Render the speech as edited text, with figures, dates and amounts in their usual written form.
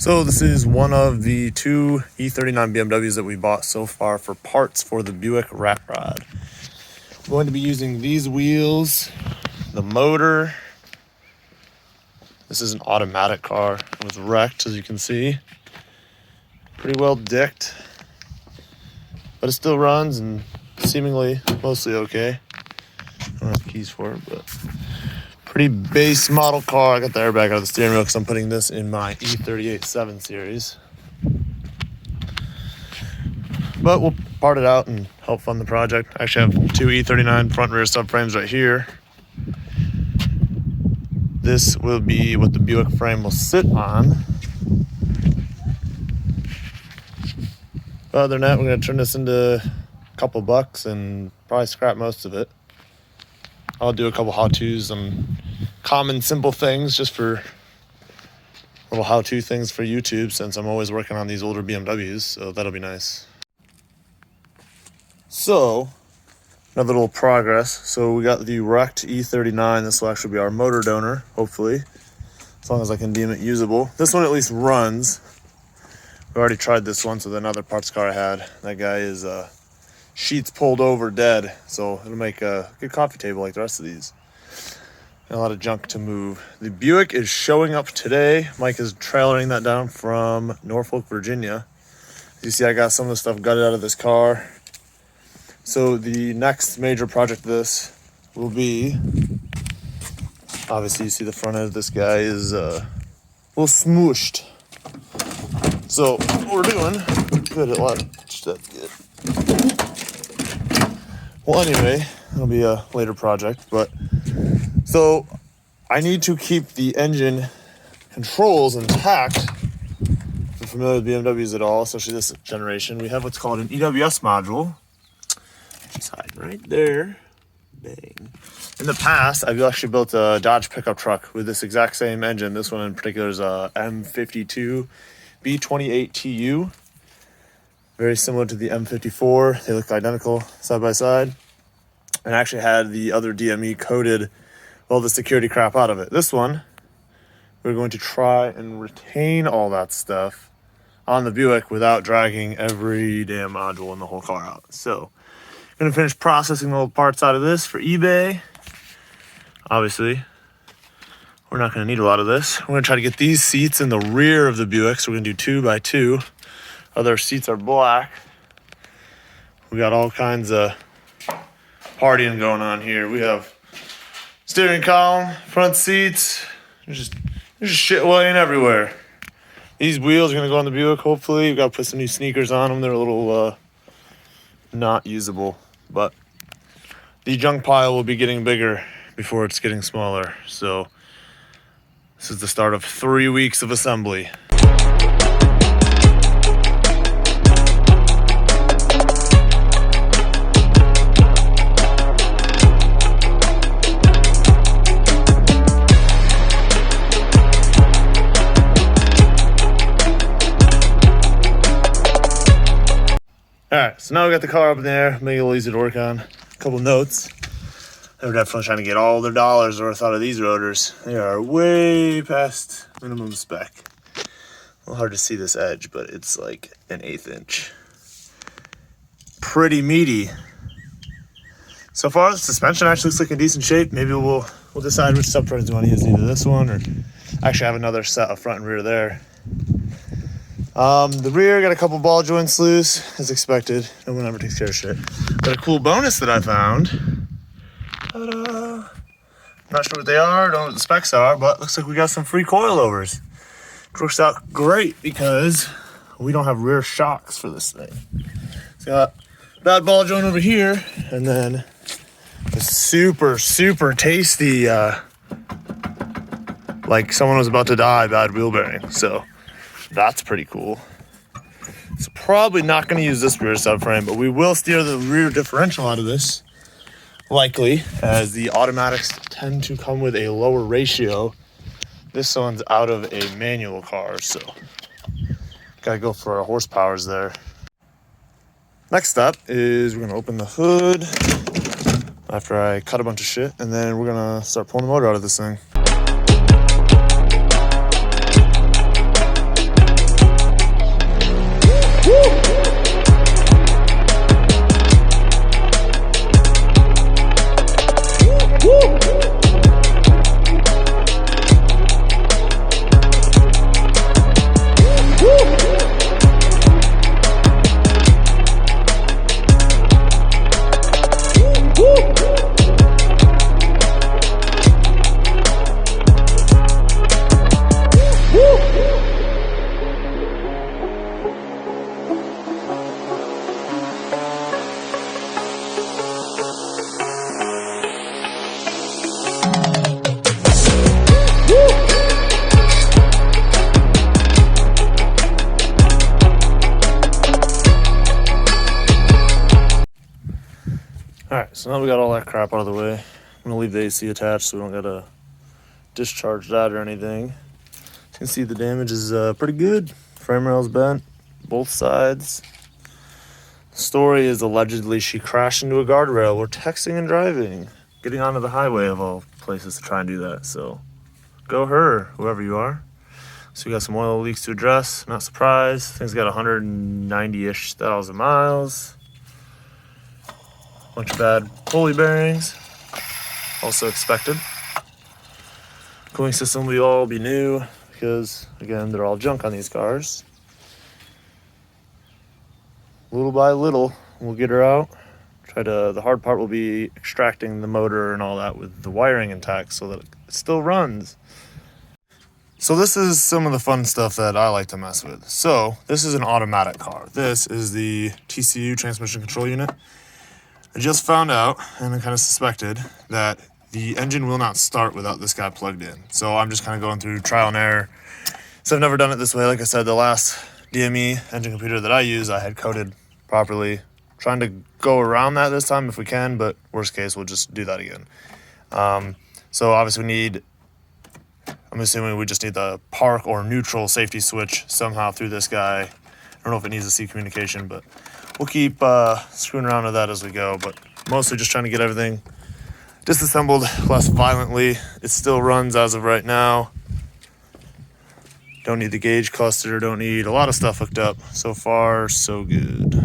So this is one of the two E39 BMWs that we bought so far for parts for the Buick Rat Rod. I'm going to be using these wheels, the motor. This is an automatic car. It was wrecked, as you can see. Pretty well dicked, but it still runs and seemingly mostly okay. I don't have keys for it, but pretty base model car. I got the airbag out of the steering wheel because I'm putting this in my E38 7 Series. But we'll part it out and help fund the project. I actually have two E39 front and rear subframes right here. This will be what the Buick frame will sit on. But other than that, we're going to turn this into a couple bucks and probably scrap most of it. I'll do a couple how-tos, some common, simple things just for little how-to things for YouTube, since I'm always working on these older BMWs, so that'll be nice. So, another little progress. So we got the wrecked E39. This will actually be our motor donor, hopefully, as long as I can deem it usable. This one at least runs. We already tried this once with another parts car I had. That guy is sheets pulled over dead, so it'll make a good coffee table like the rest of these. And a lot of junk to move. The Buick is showing up today. Mike is trailering that down from Norfolk, Virginia. As you see, I got some of the stuff gutted out of this car. So the next major project of this will be, obviously you see the front end of this guy is a little smooshed. So what we're doing, good at lunch, that's good. Well, anyway, it'll be a later project, but so I need to keep the engine controls intact. If you're familiar with BMWs at all, especially this generation, we have what's called an EWS module, which is hiding right there. Bang. In the past, I've actually built a Dodge pickup truck with this exact same engine. This one in particular is a M52 B28 TU. Very similar to the M54. They look identical side by side. And actually had the other DME coated all the security crap out of it. This one, we're going to try and retain all that stuff on the Buick without dragging every damn module in the whole car out. So, I'm gonna finish processing the little parts out of this for eBay. Obviously, we're not gonna need a lot of this. We're gonna try to get these seats in the rear of the Buick. So we're gonna do 2x2. Other seats are black. We got all kinds of partying going on here. We have steering column, front seats. There's just shit laying everywhere. These wheels are gonna go on the Buick, hopefully. We've got to put some new sneakers on them. They're a little not usable, but the junk pile will be getting bigger before it's getting smaller. So this is the start of 3 weeks of assembly. All right, so now we got the car up in there, make it a little easy to work on. A couple notes. They were definitely trying to get all their dollars worth out of these rotors. They are way past minimum spec. A little hard to see this edge, but it's like an 1/8 inch. Pretty meaty. So far, the suspension actually looks like in decent shape. Maybe we'll decide which subframes we want to use, either this one or actually have another set of front and rear there. The rear got a couple ball joints loose, as expected. No one ever takes care of shit. But a cool bonus that I found. Ta-da! Not sure what they are, don't know what the specs are, but looks like we got some free coilovers. Which works out great because we don't have rear shocks for this thing. It's got bad ball joint over here, and then a super, super tasty, like someone was about to die, bad wheel bearing. So that's pretty cool. So probably not going to use this rear subframe, but we will steer the rear differential out of this, likely, as the automatics tend to come with a lower ratio. This one's out of a manual car, so gotta go for our horsepowers there. Next up is we're gonna open the hood after I cut a bunch of shit, and then we're gonna start pulling the motor out of this thing. So now we got all that crap out of the way. I'm gonna leave the AC attached so we don't gotta discharge that or anything. You can see the damage is pretty good. Frame rail's bent, both sides. The story is allegedly she crashed into a guardrail. We're texting and driving, getting onto the highway of all places to try and do that. So go her, whoever you are. So we got some oil leaks to address. Not surprised. Thing's got 190-ish thousand miles. Bunch of bad pulley bearings. Also expected. Cooling system will all be new because, again, they're all junk on these cars. Little by little, we'll get her out. The hard part will be extracting the motor and all that with the wiring intact so that it still runs. So this is some of the fun stuff that I like to mess with. So this is an automatic car. This is the TCU transmission control unit. I just found out, and I kind of suspected, that the engine will not start without this guy plugged in. So I'm just kind of going through trial and error. So I've never done it this way. Like I said, the last DME engine computer that I use, I had coded properly. Trying to go around that this time if we can, but worst case, we'll just do that again. So obviously I'm assuming we just need the park or neutral safety switch somehow through this guy. I don't know if it needs a C communication, but we'll keep screwing around with that as we go. But mostly just trying to get everything disassembled less violently. It still runs as of right now. Don't need the gauge cluster, don't need a lot of stuff hooked up. So far, so good.